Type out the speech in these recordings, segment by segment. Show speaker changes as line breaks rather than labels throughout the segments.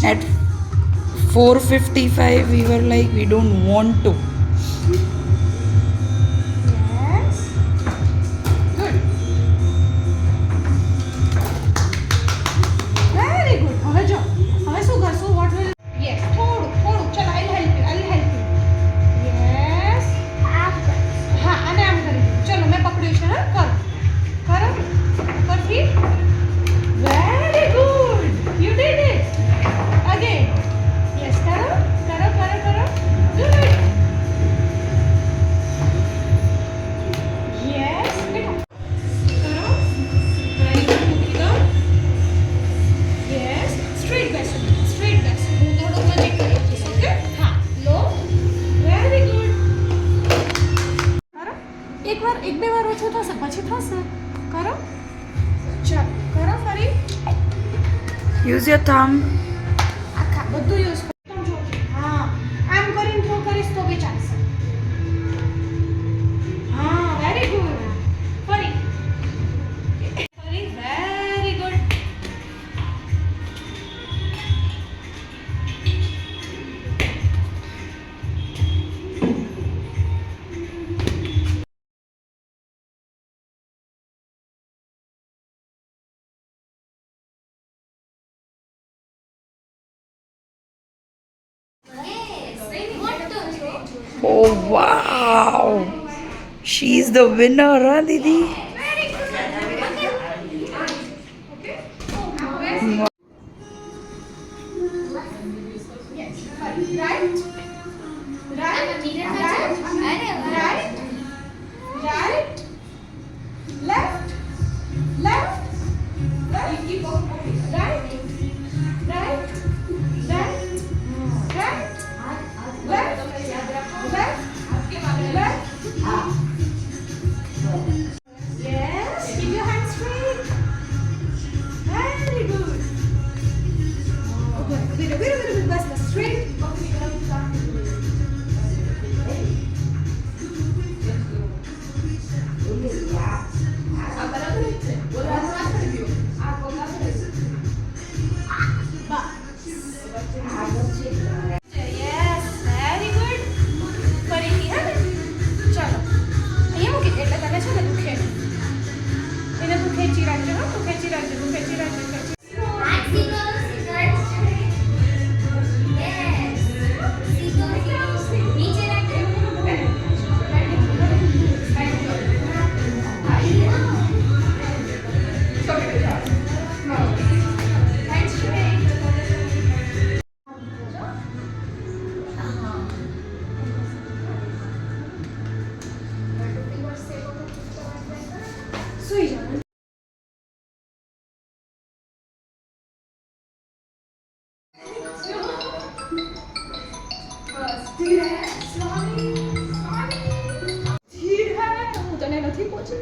At 4:55 we were like we don't want to.
Yes. Good. Very good. હવે જો હવે શું કરશું? What will? Yes. થોડું થોડું. ચલો I'll help you. I'll help you. Yes. હા અને આમ કરી દો. ચલો મેં પકડ્યું છે. હા કરો કરો પરથી. Very good. You did it. Again. Yes. કરો કરો કરો કરો. Good. Yes. બેટા કરો. Very good. મૂકી દો. Yes. Straight બેસો. Straight બેસો. હું થોડું મને કરી દઈશ. ઓકે? હા. લો. Very good. કરો. એકવાર એક બે વાર ઓછું થશે પછી થશે. કરો. ચાલો કરો ફરી.
Use your thumb.
આખા બધું યુઝ કરો. તમે જો. હા. આમ કરીને થ્રો કરીશ તો બી ચાલશે. હા. Very good. ફરી. ફરી. Very good.
Oh wow. She's the winner, huh, Didi?
Right. Right. Left. Left. Right. Right. Right. Right. Right. Left. Left. Left. Yes. Keep your hands straight. Very good. Okay. Very good. Best. Straight. Yes, very good. ફરીથી હે ને ચાલો અહીંયા મૂકી દે એટલે તને છે ને દુખે નહીં. એને તું ખેંચી રાખજે. હા તું ખેંચી રાખજે. તું ખેંચી રાખજે. સુઈ જાઓ. હું તને નથી પહોંચી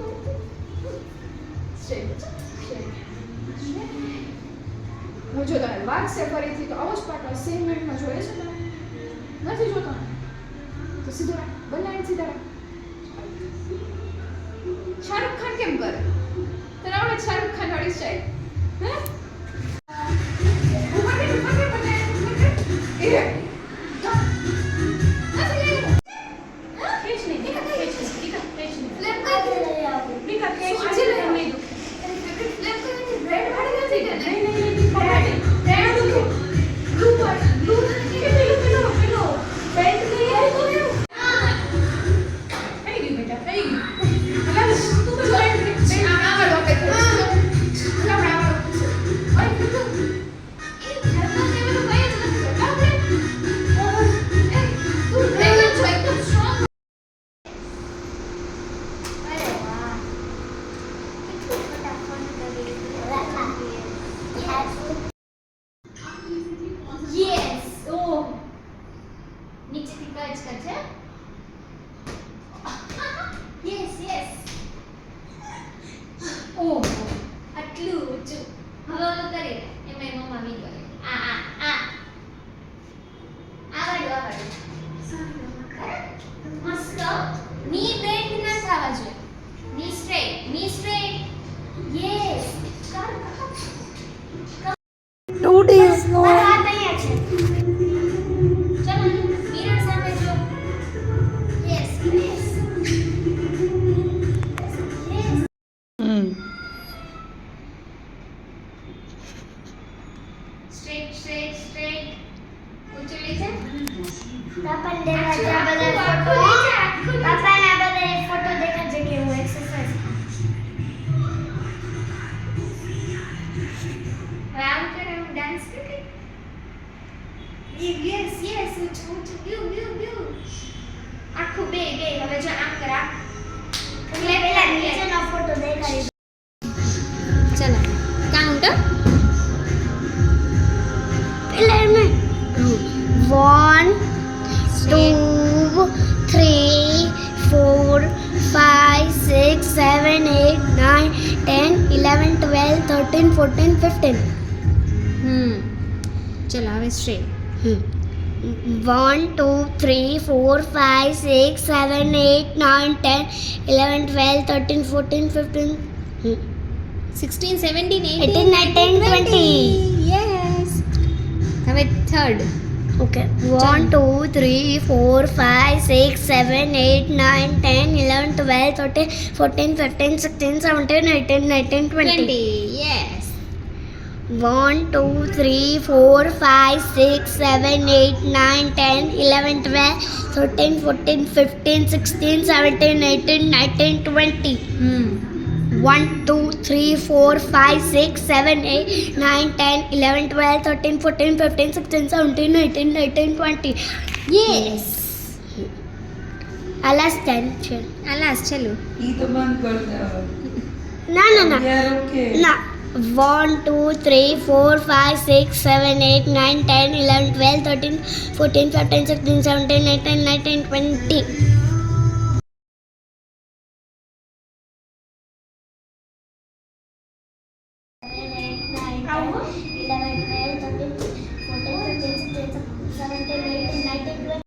હું જો તને વાગશે ફરીથી તો આવો જ પાટો સેમ મિનિટમાં જોઈએ છે તમે નથી જોતો તો સીધો રાખ. બંને હાથ સીધા રાખ. શાહરુખ ખાન કેમ કરે? તને આવડે શાહરુખ ખાન વાળી સ્ટાઈલ? હે ઉપર કે બંને એ ખેંચ નહીં. દીકા ખેંચ નહીં. દીકા ખેંચ નહીં. ફ્લેમ કર. દીકા ખેંચ નહીં. આજે નહીં દુખે. ફ્લેમ કરીને બ્રેડ ભાડી નથી કે નહીં બ્રેડ બ્લુ પર બ્લુ નથી કે પેલો પેન્ટ નહીં આવી તો કેવું થઈ ગયું બેટા થઈ ગયું. અલા તું તો જોઈન્ટ બે આગળ વખત અલા બરાબર ઓય તું એ ધર્મ લેવલ કઈ જ નથી કરતા આપણે એ તું રેગલ છો એકદમ સ્ટ્રોંગ. અરે વાહ કેટલું ફટાફટ કરી યસ. ઓ નીચેથી કચ કરજે. Yes yes. ઓહો આટલું ઊંચું. હવે ઓલું કરી લે એમાં મમ્મા મી કરે આ આ આ આવડ મસ્ત. ની બેન્ડ ના થવા જોઈએ. ની સ્ટ્રેટ. ની સ્ટ્રેટ. યસ. કર
2 days no.
હાથ અહીંયા
10, 11, 12, 13, 14, 15.
ચલો હવે સ્ટ્રેટ.
1, 2, 3, 4, 5, 6, 7, 8, 9, 10, 11, 12, 13, 14, 15.
16, 17,
18, 19, 20.
યસ. હવે થર્ડ.
Okay. 1, 2, 3, 4, 5, 6, 7, 8, 9, 10, 11, 12, 13, 14, 15, 16, 17, 18, 19, 20.
યસ.
1, 2, 3, 4, 5, 6, 7, 8, 9, 10, 11, 12, 13, 14, 15, 16, 17, 18, 19, 20. 1, 2, 3, 4, 5, 6, 7, 8, 9, 10, 11, 12, 13, 14, 15, 16, 17, 18, 19, 20.
યસ.
આ લાસ્ટ 10 છે.
આ લાસ્ટ ચલો.
ઈ તો બંધ કર દે.
ના ના ના
યાર ઓકે.
ના 1, 2, 3, 4, 5, 6, 7, 8, 9, 10, 11, 12, 13, 14, 15, 16, 17, 18, 19, 20.